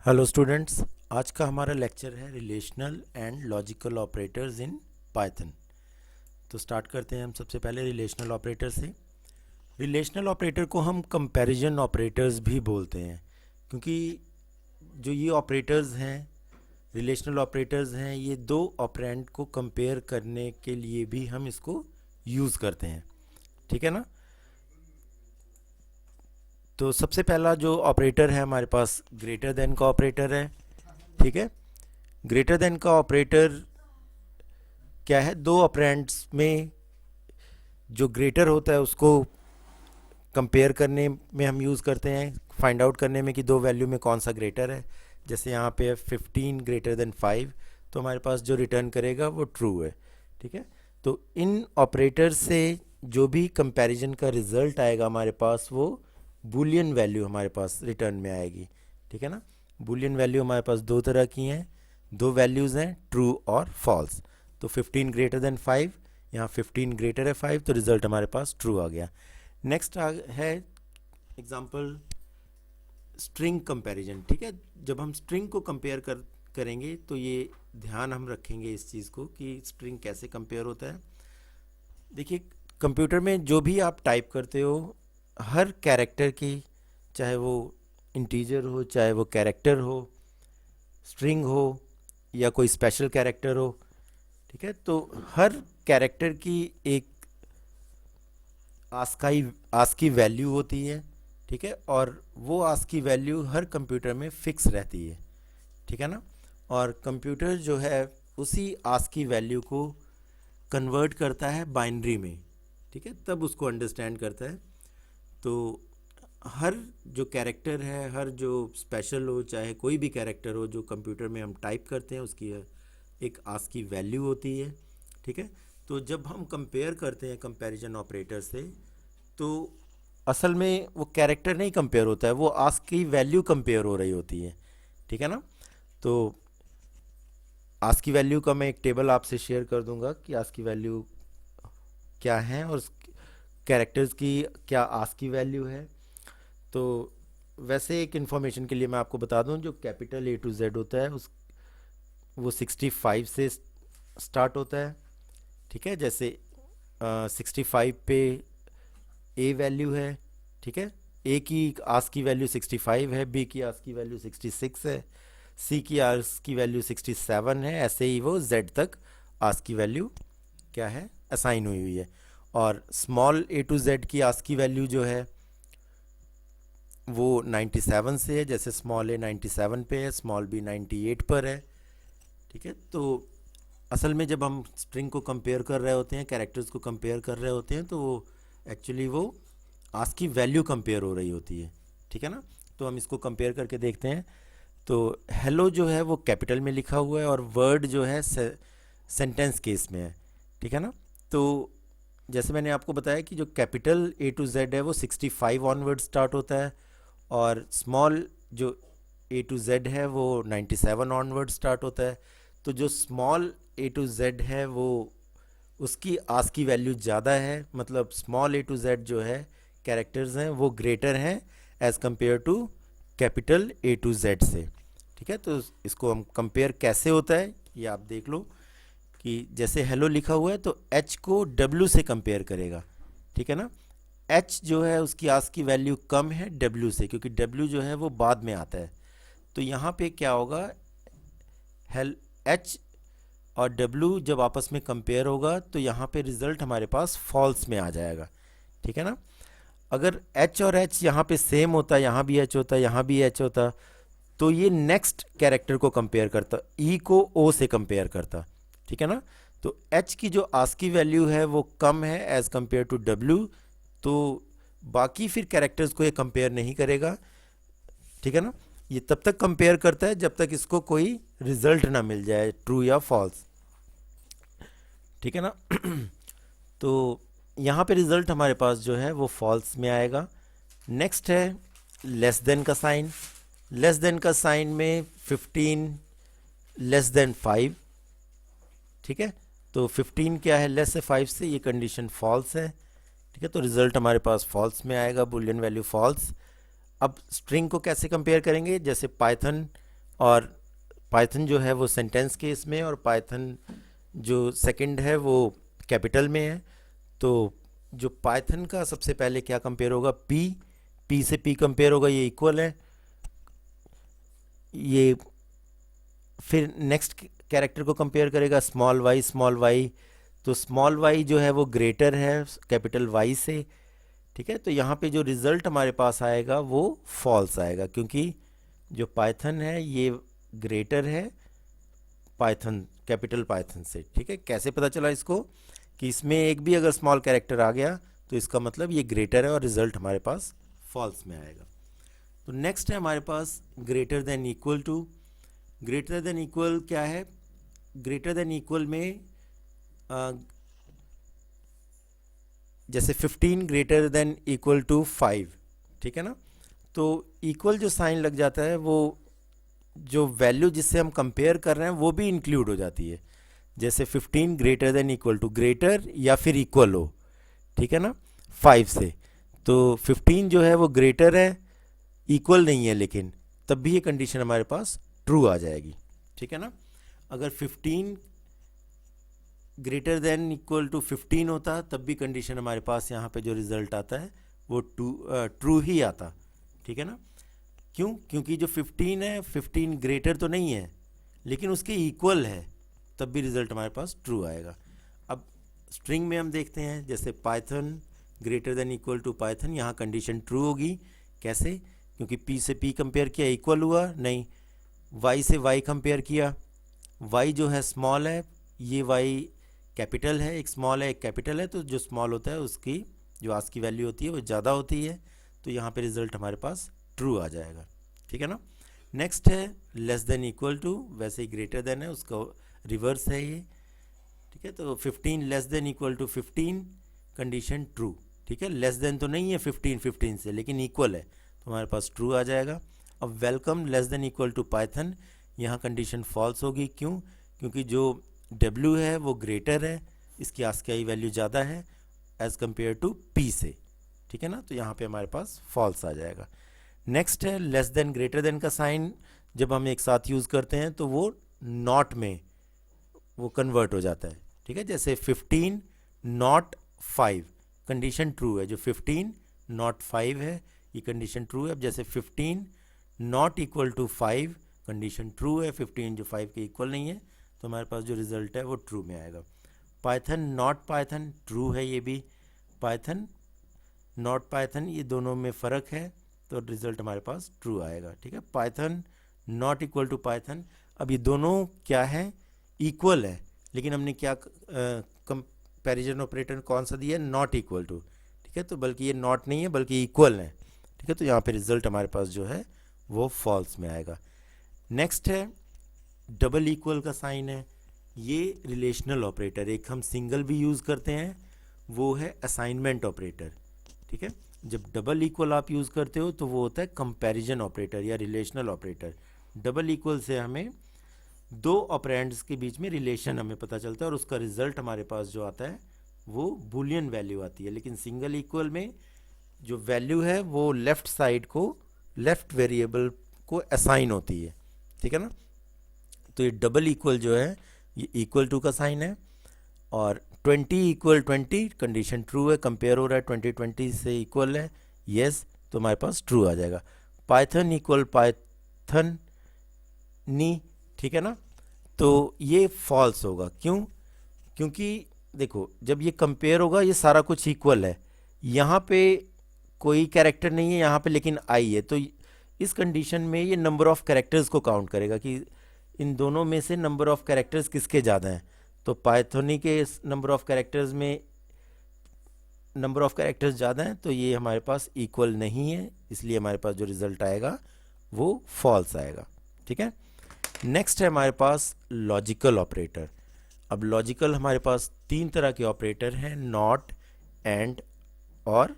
Hello students, आज का हमारा लेक्चर है relational and logical operators in Python. तो स्टार्ट करते हैं हम सबसे पहले रिलेशनल ऑपरेटर से। रिलेशनल ऑपरेटर को हम कंपैरिजन ऑपरेटर्स भी बोलते हैं, क्योंकि जो ये ऑपरेटर्स हैं, रिलेशनल ऑपरेटर्स हैं, ये दो ऑपरेंड को कंपेयर करने के लिए भी हम इसको यूज़ करते हैं। ठीक है ना। तो सबसे पहला जो ऑपरेटर है हमारे पास ग्रेटर देन का ऑपरेटर है। ठीक है। ग्रेटर देन का ऑपरेटर क्या है? दो ऑपरेंड्स में जो ग्रेटर होता है उसको कंपेयर करने में हम यूज़ करते हैं, फाइंड आउट करने में कि दो वैल्यू में कौन सा ग्रेटर है। जैसे यहाँ पे है 15 ग्रेटर देन 5, तो हमारे पास जो रिटर्न करेगा वो ट्रू है। ठीक है। तो इन ऑपरेटर से जो भी कंपैरिजन का रिजल्ट आएगा हमारे पास, वो बूलियन वैल्यू हमारे पास रिटर्न में आएगी। ठीक है ना। बूलियन वैल्यू हमारे पास दो तरह की हैं, दो वैल्यूज़ हैं, ट्रू और फॉल्स। तो 15 ग्रेटर देन 5, यहाँ 15 ग्रेटर है 5, तो रिजल्ट हमारे पास ट्रू आ गया। नेक्स्ट है एग्जांपल स्ट्रिंग कंपैरिजन। ठीक है। जब हम स्ट्रिंग को कंपेयर करेंगे तो ये ध्यान हम रखेंगे इस चीज़ को कि स्ट्रिंग कैसे कंपेयर होता है। देखिए, कंप्यूटर में जो भी आप टाइप करते हो, हर कैरेक्टर की, चाहे वो इंटीजर हो, चाहे वो कैरेक्टर हो, स्ट्रिंग हो या कोई स्पेशल कैरेक्टर हो, ठीक है, तो हर कैरेक्टर की एक आस्की वैल्यू होती है। ठीक है। और वो आस्की वैल्यू हर कंप्यूटर में फिक्स रहती है। ठीक है ना। और कंप्यूटर जो है उसी आस्की वैल्यू को कन्वर्ट करता है बाइनरी में। ठीक है। तब उसको अंडरस्टैंड करता है। तो हर जो कैरेक्टर है, हर जो स्पेशल हो, चाहे कोई भी कैरेक्टर हो जो कंप्यूटर में हम टाइप करते हैं, उसकी एक आस्की वैल्यू होती है। ठीक है। तो जब हम कंपेयर करते हैं कंपैरिजन ऑपरेटर से, तो असल में वो कैरेक्टर नहीं कंपेयर होता है, वो आस्की वैल्यू कंपेयर हो रही होती है। ठीक है ना। तो आस्की वैल्यू का मैं एक टेबल आपसे शेयर कर दूंगा कि आस्की वैल्यू क्या है और कैरेक्टर्स की क्या आस्की वैल्यू है। तो वैसे एक इन्फॉर्मेशन के लिए मैं आपको बता दूं, जो कैपिटल ए टू जेड होता है उस वो 65 से स्टार्ट होता है। ठीक है। जैसे 65 पे ए वैल्यू है। ठीक है। ए की आस्क की वैल्यू 65 है, बी की आस्क की वैल्यू 66 है, सी की आस्क की वैल्यू 67 है। ऐसे ही वो जेड तक आस्क की वैल्यू क्या है, असाइन हुई है। और स्मॉल ए टू जेड की आस्क की वैल्यू जो है वो 97 से है। जैसे स्मॉल ए 97 पे है, स्मॉल बी 98 पर है। ठीक है। तो असल में जब हम स्ट्रिंग को कंपेयर कर रहे होते हैं, कैरेक्टर्स को कंपेयर कर रहे होते हैं, तो वो एक्चुअली वो आस्क की वैल्यू कंपेयर हो रही होती है। ठीक है ना। तो हम इसको कंपेयर करके देखते हैं। तो हेलो जो है वो कैपिटल में लिखा हुआ है और वर्ड जो है सेंटेंस केस में है। ठीक है ना। तो जैसे मैंने आपको बताया कि जो कैपिटल ए टू जेड है वो 65 ऑनवर्ड स्टार्ट होता है, और स्मॉल जो ए टू जेड है वो 97 ऑनवर्ड स्टार्ट होता है। तो जो स्मॉल ए टू जेड है वो उसकी आस्क की वैल्यू ज़्यादा है, मतलब स्मॉल ए टू जेड जो है कैरेक्टर्स हैं वो ग्रेटर हैं as compare to capital A to Z से। ठीक है। तो इसको हम कंपेयर कैसे होता है ये आप देख लो कि जैसे हेलो लिखा हुआ है तो एच को डब्ल्यू से कंपेयर करेगा। ठीक है ना। एच जो है उसकी आस्क की वैल्यू कम है डब्ल्यू से, क्योंकि डब्ल्यू जो है वो बाद में आता है। तो यहाँ पे क्या होगा, हेल एच और डब्ल्यू जब आपस में कंपेयर होगा तो यहाँ पे रिजल्ट हमारे पास फॉल्स में आ जाएगा। ठीक है ना। अगर एच और एच यहाँ पे सेम होता, यहाँ भी एच होता, यहाँ भी एच होता, तो ये नेक्स्ट कैरेक्टर को कंपेयर करता, ई को ओ से कंपेयर करता। ठीक है ना। तो एच की जो आस्की वैल्यू है वो कम है एज कंपेयर टू डब्ल्यू, तो बाकी फिर कैरेक्टर्स को ये कंपेयर नहीं करेगा। ठीक है ना। ये तब तक कंपेयर करता है जब तक इसको कोई रिजल्ट ना मिल जाए, ट्रू या फॉल्स। ठीक है ना। तो यहाँ पे रिजल्ट हमारे पास जो है वो फॉल्स में आएगा। नेक्स्ट है लेस देन का साइन। लेस देन का साइन में 15 लेस देन 5। ठीक है। तो 15 क्या है, लेस है 5 से, ये कंडीशन फॉल्स है। ठीक है। तो रिजल्ट हमारे पास फॉल्स में आएगा, बुलियन वैल्यू फॉल्स। अब स्ट्रिंग को कैसे कंपेयर करेंगे, जैसे पाइथन और पाइथन जो है वो सेंटेंस केस में, और पाइथन जो सेकंड है वो कैपिटल में है। तो जो पाइथन का सबसे पहले क्या कंपेयर होगा, पी, पी से पी कंपेयर होगा, ये इक्वल है। ये फिर नेक्स्ट कैरेक्टर को कंपेयर करेगा, स्मॉल वाई स्मॉल वाई, तो स्मॉल वाई जो है वो ग्रेटर है कैपिटल वाई से, ठीक है। तो यहाँ पे जो रिजल्ट हमारे पास आएगा वो फॉल्स आएगा, क्योंकि जो पाइथन है ये ग्रेटर है पाइथन, कैपिटल पाइथन से, ठीक है। कैसे पता चला इसको, कि इसमें एक भी अगर स्मॉल कैरेक्टर आ गया तो इसका मतलब ये ग्रेटर है और रिजल्ट हमारे पास फॉल्स में आएगा। तो नेक्स्ट है हमारे पास greater than equal to. Greater than equal क्या है, ग्रेटर देन इक्वल में जैसे 15 ग्रेटर देन इक्वल टू 5, ठीक है ना। तो इक्वल जो साइन लग जाता है वो जो वैल्यू जिससे हम कंपेयर कर रहे हैं वो भी इंक्लूड हो जाती है। जैसे 15 greater than equal to, greater या फिर इक्वल हो, ठीक है ना, 5 से। तो 15 जो है वो ग्रेटर है, इक्वल नहीं है, लेकिन तब भी ये कंडीशन हमारे पास ट्रू आ जाएगी, ठीक है ना। अगर 15 ग्रेटर देन इक्वल टू 15 होता तब भी कंडीशन हमारे पास यहाँ पे जो रिजल्ट आता है वो ट्रू ही आता, ठीक है ना। क्यों, क्योंकि जो 15 है 15 ग्रेटर तो नहीं है लेकिन उसके इक्वल है, तब भी रिजल्ट हमारे पास ट्रू आएगा। अब स्ट्रिंग में हम देखते हैं, जैसे Python greater than equal to Python, यहाँ कंडीशन ट्रू होगी। कैसे, क्योंकि p से p कंपेयर किया, इक्वल हुआ नहीं, y से y कंपेयर किया, y जो है स्मॉल है, ये y कैपिटल है, एक स्मॉल है एक कैपिटल है, तो जो स्मॉल होता है उसकी जो आस्क की वैल्यू होती है वो ज़्यादा होती है, तो यहाँ पे रिजल्ट हमारे पास ट्रू आ जाएगा, ठीक है ना। नेक्स्ट है लेस देन इक्वल टू, वैसे ही ग्रेटर देन है उसका रिवर्स है ये, ठीक है। तो 15 less than equal to 15, condition true, ठीक है। लेस देन तो नहीं है 15 से, लेकिन इक्वल है तो हमारे पास ट्रू आ जाएगा। अब welcome less than equal to Python, यहाँ कंडीशन फॉल्स होगी। क्यों, क्योंकि जो w है वो ग्रेटर है, इसकी आस्की वैल्यू ज़्यादा है एज़ कम्पेयर टू p से, ठीक है ना। तो यहाँ पे हमारे पास फॉल्स आ जाएगा। नेक्स्ट है लेस देन ग्रेटर देन का साइन जब हम एक साथ यूज़ करते हैं तो वो नॉट में वो कन्वर्ट हो जाता है, ठीक है। जैसे 15 नॉट 5, कंडीशन ट्रू है, जो 15 नॉट 5 है ये कंडीशन ट्रू है। अब जैसे 15 not equal to 5, condition true है, 15 जो 5 के इक्वल नहीं है, तो हमारे पास जो रिजल्ट है वो ट्रू में आएगा। पाइथन नॉट पाइथन ट्रू है, ये भी पाइथन नॉट पाइथन, ये दोनों में फ़र्क है, तो रिजल्ट हमारे पास ट्रू आएगा, ठीक है। Python not equal to Python, अब ये दोनों क्या है, इक्वल है, लेकिन हमने क्या कंपैरिजन ऑपरेटर कौन सा दिया, नॉट इक्वल टू, ठीक है। तो बल्कि ये नॉट नहीं है बल्कि इक्वल है, ठीक है। तो यहाँ पे रिजल्ट हमारे पास जो है वो फॉल्स में आएगा। नेक्स्ट है डबल इक्वल का साइन है, ये रिलेशनल ऑपरेटर, एक हम सिंगल भी यूज़ करते हैं, वो है असाइनमेंट ऑपरेटर, ठीक है। जब डबल इक्वल आप यूज़ करते हो तो वो होता है कंपैरिजन ऑपरेटर या रिलेशनल ऑपरेटर। डबल इक्वल से हमें दो ऑपरेंड्स के बीच में रिलेशन हमें पता चलता है और उसका रिजल्ट हमारे पास जो आता है वो बूलियन वैल्यू आती है। लेकिन सिंगल इक्वल में जो वैल्यू है वो लेफ़्ट साइड को, लेफ़्ट वेरिएबल को असाइन होती है, ठीक है ना। तो ये डबल इक्वल जो है ये इक्वल टू का साइन है, और 20 इक्वल 20 कंडीशन ट्रू है, कंपेयर हो रहा है 20 से इक्वल है, यस, तो हमारे पास ट्रू आ जाएगा। पाइथन इक्वल पाइथन नी, ठीक है ना, तो ये फॉल्स होगा। क्यों, क्योंकि देखो जब ये कंपेयर होगा ये सारा कुछ इक्वल है, यहाँ पे कोई कैरेक्टर नहीं है यहाँ पे, लेकिन आई है, तो इस कंडीशन में ये नंबर ऑफ कैरेक्टर्स को काउंट करेगा कि इन दोनों में से नंबर ऑफ कैरेक्टर्स किसके ज़्यादा हैं। तो पाइथोनी के नंबर ऑफ कैरेक्टर्स में नंबर ऑफ कैरेक्टर्स ज़्यादा हैं, तो ये हमारे पास इक्वल नहीं है, इसलिए हमारे पास जो रिज़ल्ट आएगा वो फॉल्स आएगा, ठीक है। नेक्स्ट है हमारे पास लॉजिकल ऑपरेटर। अब लॉजिकल हमारे पास तीन तरह के ऑपरेटर हैं, नॉट, एंड और।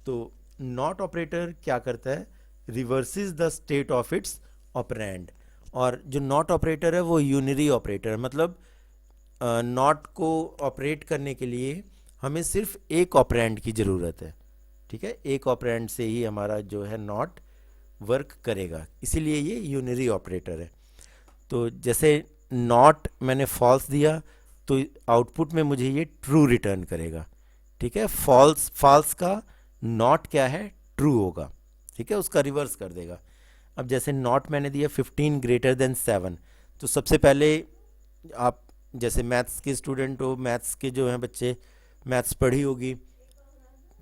तो नॉट ऑपरेटर क्या करता है, reverses the state of its operand, और जो नॉट ऑपरेटर है वो यूनरी ऑपरेटर है, मतलब नॉट को ऑपरेट करने के लिए हमें सिर्फ एक ऑपरेंड की ज़रूरत है, ठीक है। एक ऑपरेंड से ही हमारा जो है नॉट वर्क करेगा, इसीलिए ये यूनरी ऑपरेटर है। तो जैसे नॉट मैंने फॉल्स दिया तो आउटपुट में मुझे ये ट्रू रिटर्न करेगा, ठीक है। फॉल्स फॉल्स का नॉट क्या है, ट्रू होगा, ठीक है, उसका रिवर्स कर देगा। अब जैसे नॉट मैंने दिया 15 ग्रेटर देन 7, तो सबसे पहले आप जैसे मैथ्स के स्टूडेंट हो, मैथ्स के जो हैं बच्चे, मैथ्स पढ़ी होगी,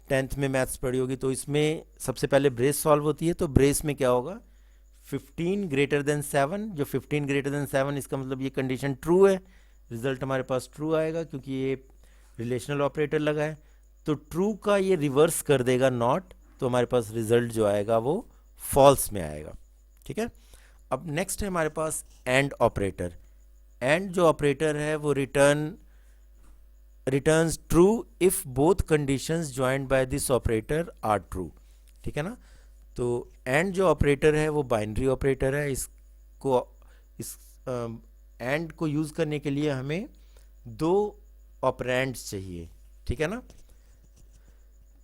10th में मैथ्स पढ़ी होगी, तो इसमें सबसे पहले ब्रेस सॉल्व होती है। तो ब्रेस में क्या होगा, 15 ग्रेटर देन 7, जो 15 ग्रेटर देन 7 इसका मतलब ये कंडीशन ट्रू है, रिजल्ट हमारे पास ट्रू आएगा क्योंकि ये रिलेशनल ऑपरेटर लगा है। तो ट्रू का ये रिवर्स कर देगा नॉट, तो हमारे पास रिजल्ट जो आएगा वो फॉल्स में आएगा, ठीक है। अब नेक्स्ट है हमारे पास एंड ऑपरेटर। एंड जो ऑपरेटर है वो returns true if both conditions joined by this operator are true, ठीक है ना। तो एंड जो ऑपरेटर है वो बाइनरी ऑपरेटर है। इस एंड को यूज़ करने के लिए हमें दो ऑपरेंड्स चाहिए, ठीक है ना।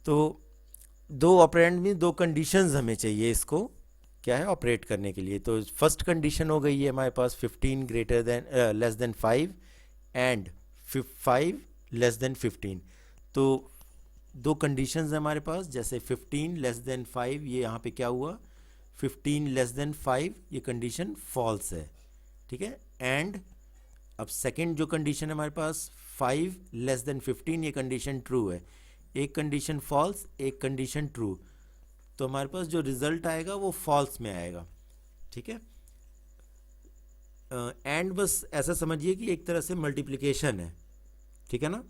तो दो ऑपरेंड में दो कंडीशंस हमें चाहिए इसको क्या है, ऑपरेट करने के लिए। तो फर्स्ट कंडीशन हो गई है हमारे पास 15 greater than less than 5 and 5 less than 15। तो दो कंडीशंस हैं हमारे पास, जैसे 15 लेस देन 5, ये यहाँ पे क्या हुआ, 15 लेस देन 5, ये कंडीशन फॉल्स है, ठीक है। एंड अब सेकंड जो कंडीशन है हमारे पास 5 लेस देन 15, ये कंडीशन ट्रू है। एक कंडीशन फॉल्स, एक कंडीशन ट्रू, तो हमारे पास जो रिजल्ट आएगा वो फॉल्स में आएगा, ठीक है। एंड बस ऐसा समझिए कि एक तरह से मल्टीप्लिकेशन है, ठीक है ना।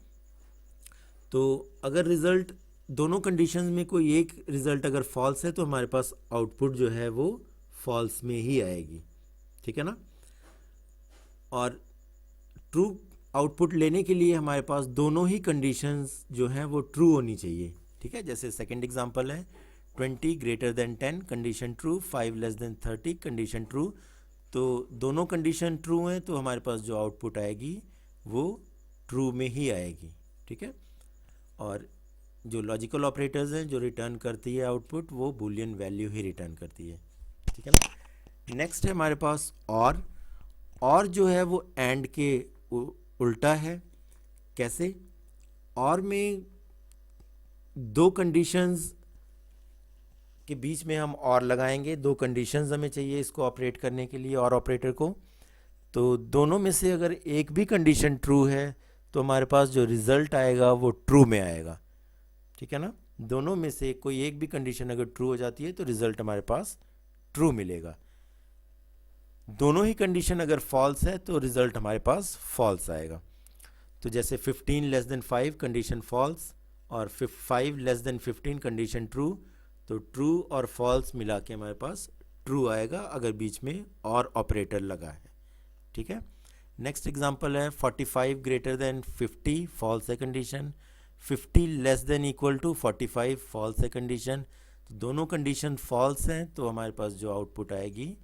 तो अगर रिजल्ट दोनों कंडीशंस में कोई एक रिजल्ट अगर फॉल्स है तो हमारे पास आउटपुट जो है वो फॉल्स में ही आएगी, ठीक है ना। और ट्रू आउटपुट लेने के लिए हमारे पास दोनों ही कंडीशंस जो हैं वो ट्रू होनी चाहिए, ठीक है। जैसे सेकंड एग्जांपल है 20 greater than 10, condition true, 5 less than 30, condition true. तो दोनों कंडीशन ट्रू हैं तो हमारे पास जो आउटपुट आएगी वो ट्रू में ही आएगी, ठीक है। और जो लॉजिकल ऑपरेटर्स हैं जो रिटर्न करती है आउटपुट, वो बूलियन वैल्यू ही रिटर्न करती है, ठीक है ना। नेक्स्ट है हमारे पास और जो है वो एंड के उल्टा है। कैसे, और में दो कंडीशंस के बीच में हम और लगाएंगे, दो कंडीशंस हमें चाहिए इसको ऑपरेट करने के लिए और ऑपरेटर को। तो दोनों में से अगर एक भी कंडीशन ट्रू है तो हमारे पास जो रिजल्ट आएगा वो ट्रू में आएगा, ठीक है ना। दोनों में से कोई एक भी कंडीशन अगर ट्रू हो जाती है तो रिजल्ट हमारे पास ट्रू मिलेगा। दोनों ही कंडीशन अगर फॉल्स है तो रिजल्ट हमारे पास फॉल्स आएगा। तो जैसे 15 लेस देन 5 कंडीशन फॉल्स और 5 लेस देन 15 कंडीशन ट्रू, तो ट्रू और फॉल्स मिला के हमारे पास ट्रू आएगा अगर बीच में और ऑपरेटर लगा है, ठीक है। नेक्स्ट एग्जांपल है 45 ग्रेटर देन 50, फॉल्स है condition. 50 less than equal to 45, false है कंडीशन। तो दोनों कंडीशन फॉल्स हैं तो हमारे पास जो आउटपुट आएगी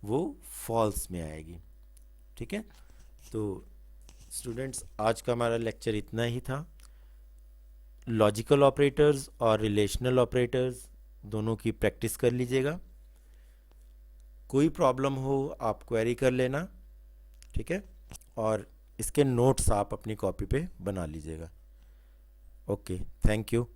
वो फॉल्स में आएगी, ठीक है। तो स्टूडेंट्स आज का हमारा लेक्चर इतना ही था। लॉजिकल ऑपरेटर्स और रिलेशनल ऑपरेटर्स दोनों की प्रैक्टिस कर लीजिएगा। कोई प्रॉब्लम हो आप क्वेरी कर लेना, ठीक है। और इसके नोट्स आप अपनी कॉपी पे बना लीजिएगा। Okay, thank you.